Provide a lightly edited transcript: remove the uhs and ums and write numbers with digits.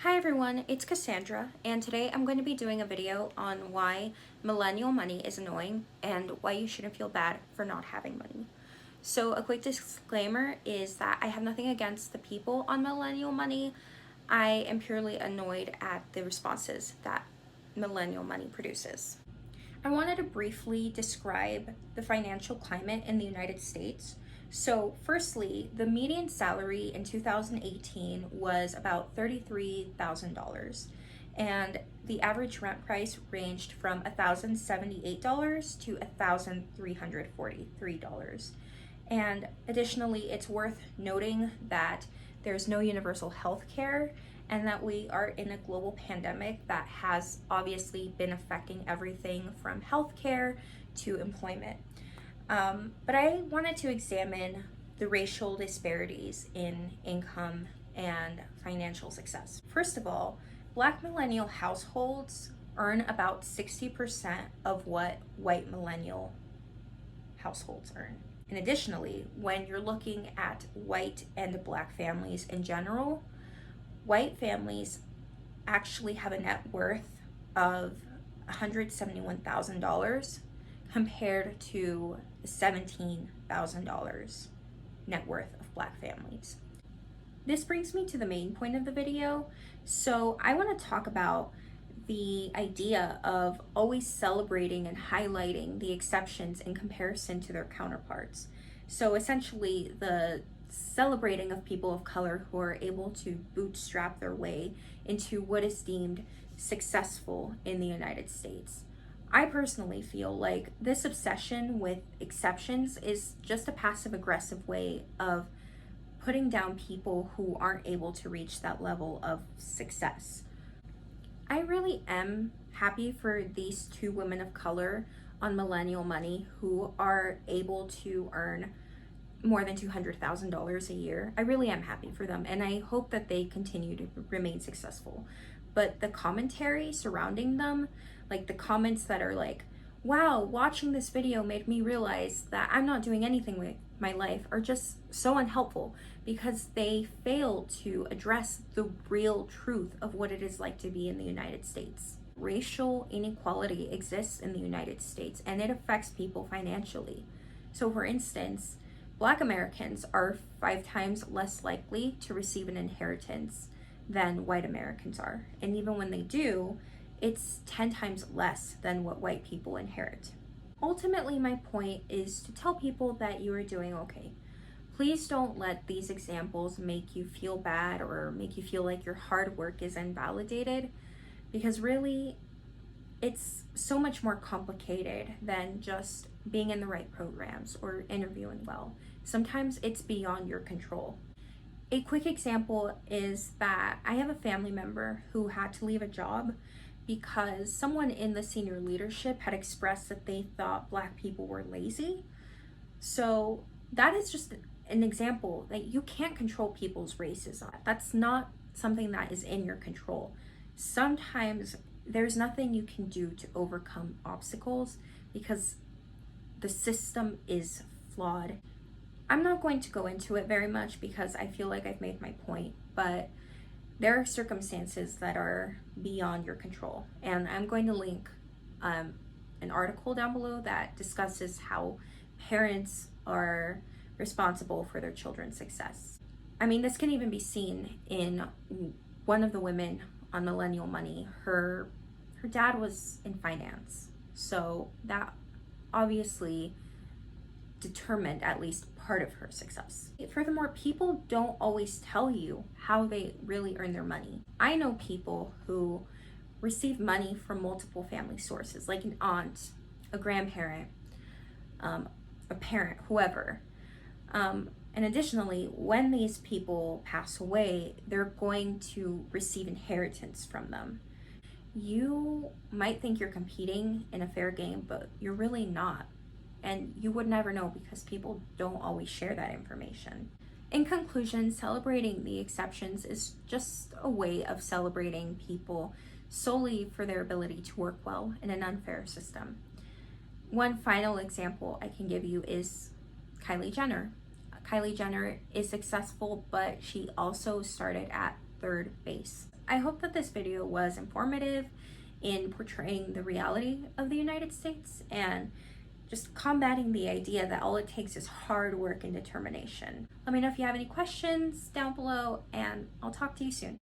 Hi everyone, it's Cassandra, and today I'm going to be doing a video on why millennial money is annoying and why you shouldn't feel bad for not having money. So a quick disclaimer is that I have nothing against the people on millennial money. I am purely annoyed at the responses that millennial money produces. I wanted to briefly describe the financial climate in the United States. So, firstly, the median salary in 2018 was about $33,000, and the average rent price ranged from $1,078 to $1,343. And additionally, it's worth noting that there's no universal health care and that we are in a global pandemic that has obviously been affecting everything from healthcare to employment. But I wanted to examine the racial disparities in income and financial success. First of all, Black millennial households earn about 60% of what white millennial households earn. And additionally, when you're looking at white and Black families in general, white families actually have a net worth of $171,000 compared to $17,000 net worth of Black families. This brings me to the main point of the video. So I want to talk about the idea of always celebrating and highlighting the exceptions in comparison to their counterparts. So essentially, the celebrating of people of color who are able to bootstrap their way into what is deemed successful in the United States. I personally feel like this obsession with exceptions is just a passive-aggressive way of putting down people who aren't able to reach that level of success. I really am happy for these two women of color on millennial money who are able to earn more than $200,000 a year. I really am happy for them, and I hope that they continue to remain successful. But the commentary surrounding them, like the comments that are like, wow, watching this video made me realize that I'm not doing anything with my life, are just so unhelpful because they fail to address the real truth of what it is like to be in the United States. Racial inequality exists in the United States and it affects people financially. So for instance, Black Americans are 5 times less likely to receive an inheritance than white Americans are. And even when they do, it's 10 times less than what white people inherit. Ultimately, my point is to tell people that you are doing okay. Please don't let these examples make you feel bad or make you feel like your hard work is invalidated, because really, it's so much more complicated than just being in the right programs or interviewing well. Sometimes it's beyond your control. A quick example is that I have a family member who had to leave a job because someone in the senior leadership had expressed that they thought Black people were lazy. So that is just an example that you can't control people's races. That's not something that is in your control. Sometimes there's nothing you can do to overcome obstacles because the system is flawed. I'm not going to go into it very much because I feel like I've made my point, but there are circumstances that are beyond your control. And I'm going to link an article down below that discusses how parents are responsible for their children's success. I mean, this can even be seen in one of the women on Millennial Money. Her dad was in finance, so that obviously determined at least part of her success. Furthermore, people don't always tell you how they really earn their money. I know people who receive money from multiple family sources, like an aunt, a grandparent, a parent, whoever. And additionally, when these people pass away, they're going to receive inheritance from them. You might think you're competing in a fair game, but you're really not. And you would never know because people don't always share that information. In conclusion, celebrating the exceptions is just a way of celebrating people solely for their ability to work well in an unfair system. One final example I can give you is Kylie Jenner. Kylie Jenner is successful, but she also started at third base. I hope that this video was informative in portraying the reality of the United States and just combating the idea that all it takes is hard work and determination. Let me know if you have any questions down below, and I'll talk to you soon.